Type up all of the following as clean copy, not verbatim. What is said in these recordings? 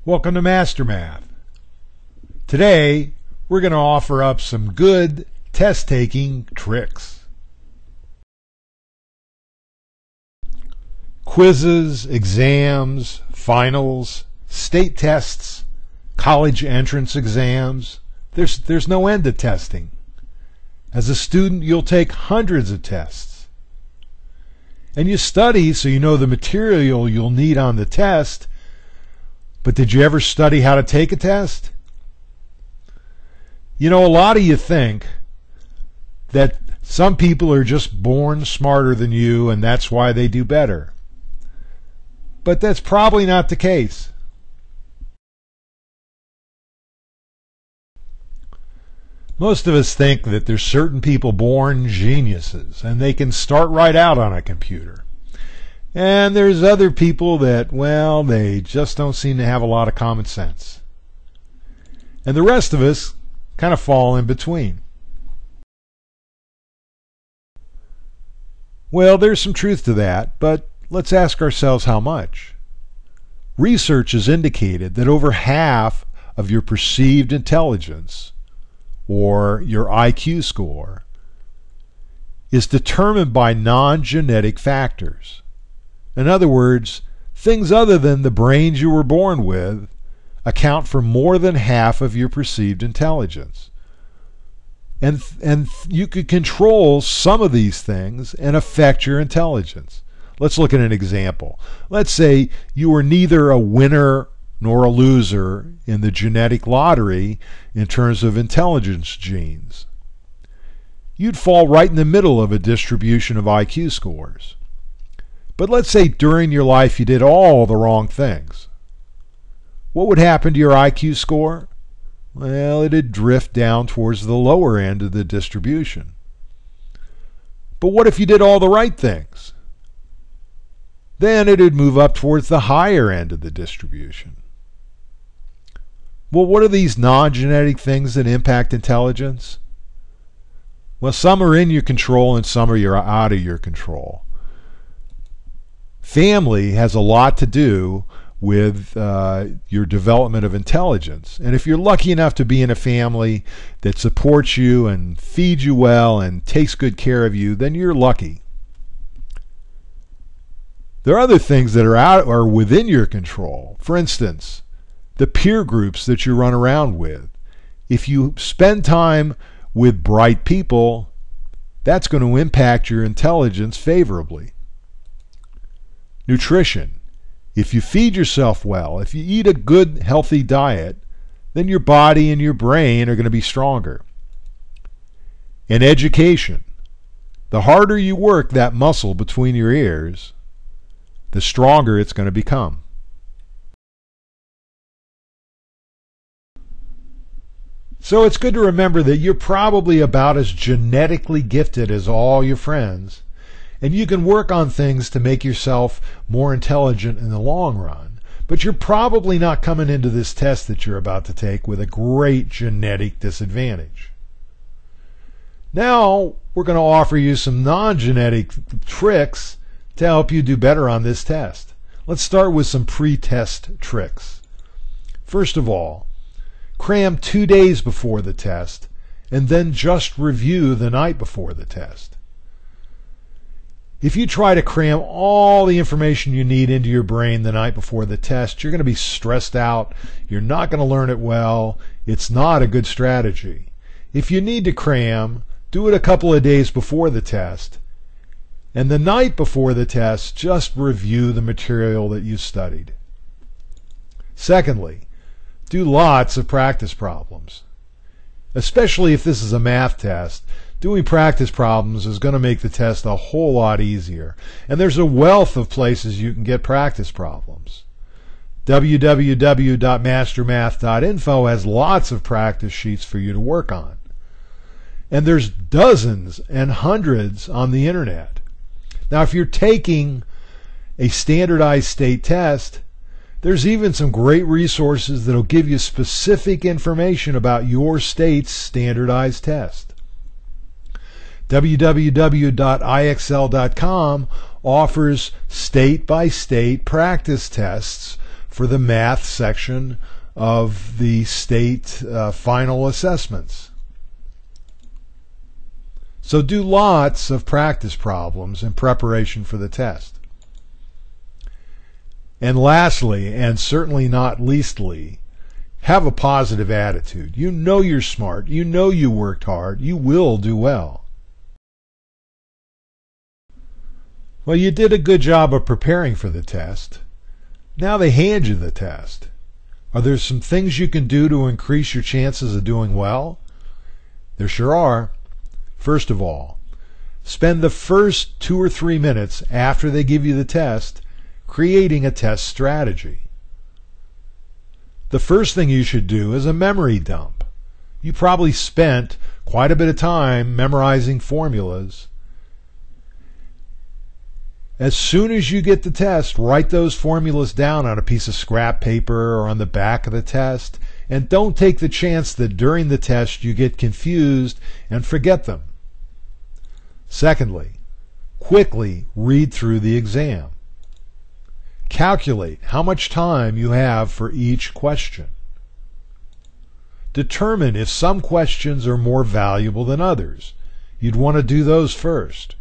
Welcome to Master Math. Today, we're going to offer up some good test-taking tricks. Quizzes, exams, finals, state tests, college entrance exams. There's no end to testing. As a student, you'll take hundreds of tests. And you study so you know the material you'll need on the test. But did you ever study how to take a test? You know, a lot of you think that some people are just born smarter than you and that's why they do better. But that's probably not the case. Most of us think that there's certain people born geniuses and they can start right out on a computer. And there's other people that, well, they just don't seem to have a lot of common sense. And the rest of us kind of fall in between. Well, there's some truth to that, but let's ask ourselves how much. Research has indicated that over half of your perceived intelligence, or your IQ score, is determined by non-genetic factors. In other words, things other than the brains you were born with account for more than half of your perceived intelligence. And you could control some of these things and affect your intelligence. Let's look at an example. Let's say you were neither a winner nor a loser in the genetic lottery in terms of intelligence genes. You'd fall right in the middle of a distribution of IQ scores. But let's say during your life you did all the wrong things. What would happen to your IQ score? Well, it'd drift down towards the lower end of the distribution. But what if you did all the right things? Then it'd move up towards the higher end of the distribution. Well, what are these non-genetic things that impact intelligence? Well, some are in your control and some are out of your control. Family has a lot to do with your development of intelligence. And if you're lucky enough to be in a family that supports you and feeds you well and takes good care of you, then you're lucky. There are other things that are within your control. For instance, the peer groups that you run around with. If you spend time with bright people, that's going to impact your intelligence favorably. Nutrition. If you feed yourself well, if you eat a good, healthy diet, then your body and your brain are going to be stronger. And education. The harder you work that muscle between your ears, the stronger it's going to become. So it's good to remember that you're probably about as genetically gifted as all your friends. And you can work on things to make yourself more intelligent in the long run. But you're probably not coming into this test that you're about to take with a great genetic disadvantage. Now, we're going to offer you some non-genetic tricks to help you do better on this test. Let's start with some pre-test tricks. First of all, cram 2 days before the test and then just review the night before the test. If you try to cram all the information you need into your brain the night before the test, you're going to be stressed out. You're not going to learn it well. It's not a good strategy. If you need to cram, do it a couple of days before the test. And the night before the test, just review the material that you studied. Secondly, do lots of practice problems. Especially if this is a math test, doing practice problems is going to make the test a whole lot easier. And there's a wealth of places you can get practice problems. www.mastermath.info has lots of practice sheets for you to work on. And there's dozens and hundreds on the internet. Now, if you're taking a standardized state test, there's even some great resources that'll give you specific information about your state's standardized test. www.ixl.com offers state-by-state practice tests for the math section of the state final assessments. So do lots of practice problems in preparation for the test. And lastly, and certainly not leastly, have a positive attitude. You know you're smart. You know you worked hard. You will do well. Well, you did a good job of preparing for the test. Now they hand you the test. Are there some things you can do to increase your chances of doing well? There sure are. First of all, spend the first 2 or 3 minutes after they give you the test creating a test strategy. The first thing you should do is a memory dump. You probably spent quite a bit of time memorizing formulas. As soon as you get the test, write those formulas down on a piece of scrap paper or on the back of the test, and don't take the chance that during the test you get confused and forget them. Secondly, quickly read through the exam. Calculate how much time you have for each question. Determine if some questions are more valuable than others. You'd want to do those first.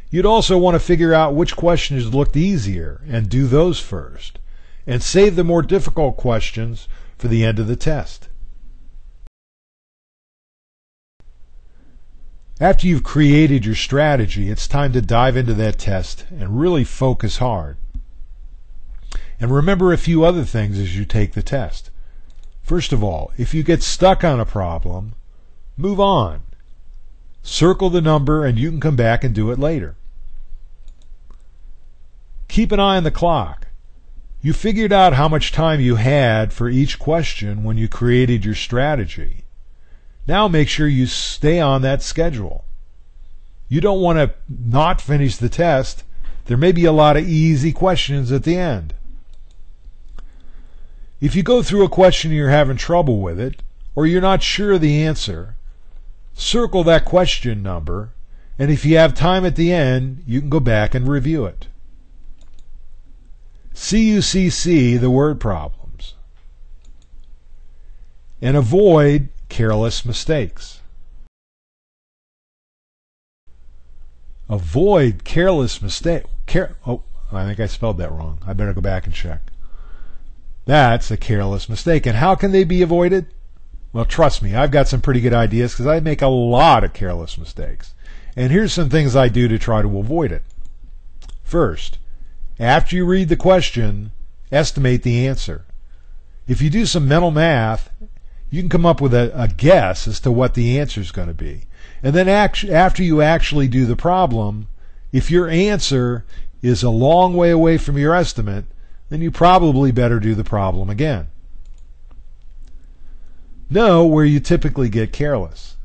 You'd also want to figure out which questions looked easier and do those first, and save the more difficult questions for the end of the test. After you've created your strategy, it's time to dive into that test and really focus hard. And remember a few other things as you take the test. First of all, if you get stuck on a problem, move on. Circle the number and you can come back and do it later. Keep an eye on the clock. You figured out how much time you had for each question when you created your strategy. Now make sure you stay on that schedule. You don't want to not finish the test. There may be a lot of easy questions at the end. If you go through a question and you're having trouble with it, or you're not sure of the answer, circle that question number, and if you have time at the end, you can go back and review it. CUCC the word problems. And avoid careless mistakes. Avoid careless mistake. I think I spelled that wrong. I better go back and check. That's a careless mistake. And how can they be avoided? Well, trust me, I've got some pretty good ideas because I make a lot of careless mistakes. And here's some things I do to try to avoid it. First, after you read the question, estimate the answer. If you do some mental math, you can come up with a guess as to what the answer is going to be. And then after you actually do the problem, if your answer is a long way away from your estimate, then you probably better do the problem again. Know where you typically get careless.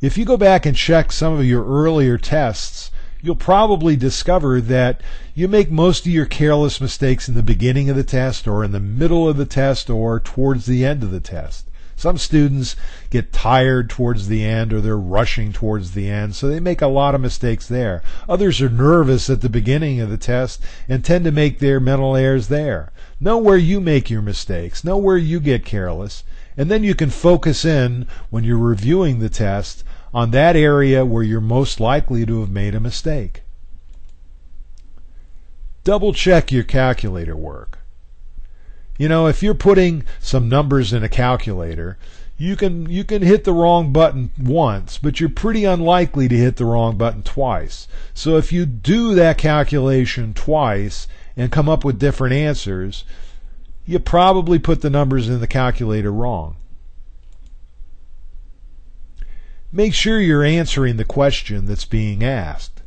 If you go back and check some of your earlier tests, you'll probably discover that you make most of your careless mistakes in the beginning of the test or in the middle of the test or towards the end of the test. Some students get tired towards the end or they're rushing towards the end, so they make a lot of mistakes there. Others are nervous at the beginning of the test and tend to make their mental errors there. Know where you make your mistakes. Know where you get careless. And then you can focus in when you're reviewing the test on that area where you're most likely to have made a mistake. Double check your calculator work. You know, if you're putting some numbers in a calculator, you can hit the wrong button once, but you're pretty unlikely to hit the wrong button twice. So if you do that calculation twice and come up with different answers, you probably put the numbers in the calculator wrong. Make sure you're answering the question that's being asked.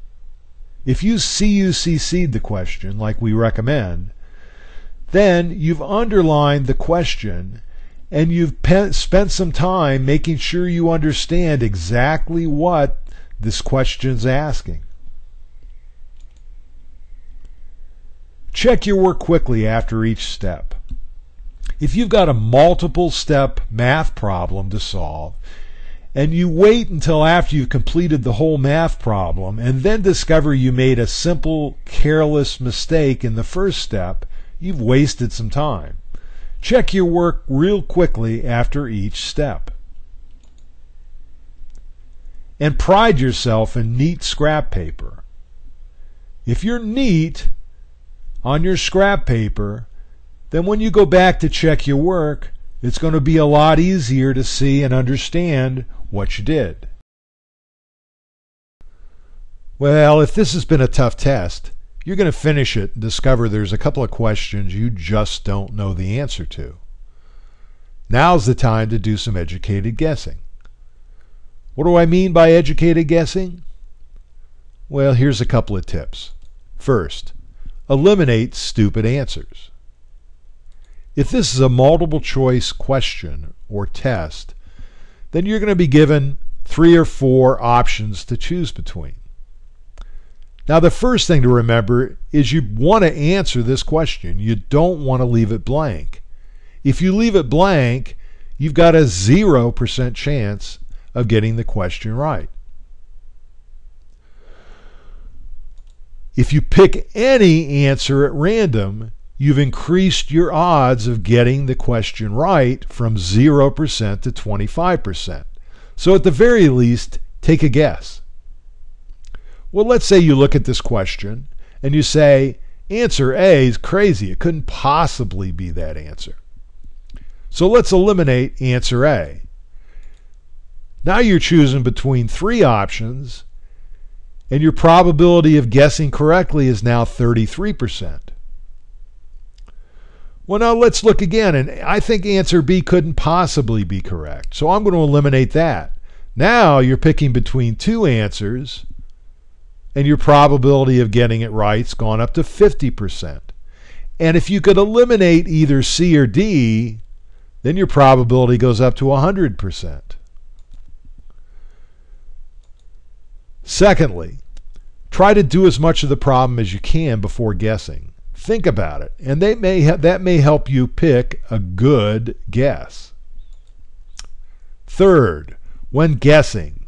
If you CUCC'd the question, like we recommend, then you've underlined the question and you've spent some time making sure you understand exactly what this question's asking. Check your work quickly after each step. If you've got a multiple step math problem to solve and you wait until after you've completed the whole math problem and then discover you made a simple careless mistake in the first step, you've wasted some time. Check your work real quickly after each step. And pride yourself in neat scrap paper. If you're neat on your scrap paper, then when you go back to check your work, it's going to be a lot easier to see and understand what you did. Well, if this has been a tough test, you're going to finish it and discover there's a couple of questions you just don't know the answer to. Now's the time to do some educated guessing. What do I mean by educated guessing? Well, here's a couple of tips. First, eliminate stupid answers. If this is a multiple choice question or test, then you're going to be given 3 or 4 options to choose between. Now, the first thing to remember is you want to answer this question. You don't want to leave it blank. If you leave it blank, you've got a 0% chance of getting the question right. If you pick any answer at random, you've increased your odds of getting the question right from 0% to 25%. So at the very least, take a guess. Well, let's say you look at this question and you say, answer A is crazy. It couldn't possibly be that answer. So let's eliminate answer A. Now you're choosing between 3 options, and your probability of guessing correctly is now 33%. Well, now let's look again, and I think answer B couldn't possibly be correct, so I'm going to eliminate that. Now you're picking between 2 answers, and your probability of getting it right's gone up to 50%. And if you could eliminate either C or D, then your probability goes up to 100%. Secondly, try to do as much of the problem as you can before guessing. Think about it, and that may help you pick a good guess. Third, when guessing,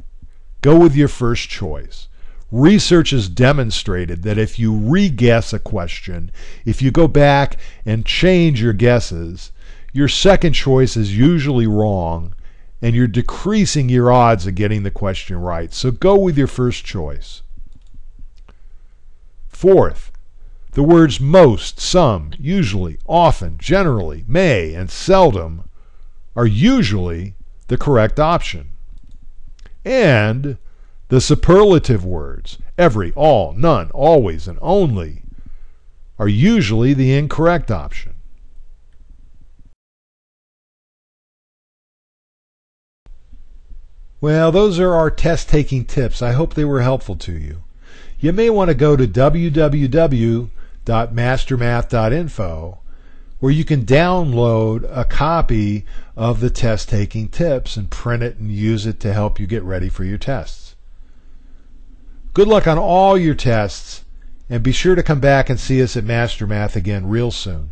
go with your first choice. Research has demonstrated that if you re-guess a question, if you go back and change your guesses, your second choice is usually wrong, and you're decreasing your odds of getting the question right. So go with your first choice. Fourth, the words most, some, usually, often, generally, may, and seldom are usually the correct option. And the superlative words, every, all, none, always, and only, are usually the incorrect option. Well, those are our test-taking tips. I hope they were helpful to you. You may want to go to www.mastermath.info, where you can download a copy of the test-taking tips and print it and use it to help you get ready for your tests. Good luck on all your tests, and be sure to come back and see us at Master Math again real soon.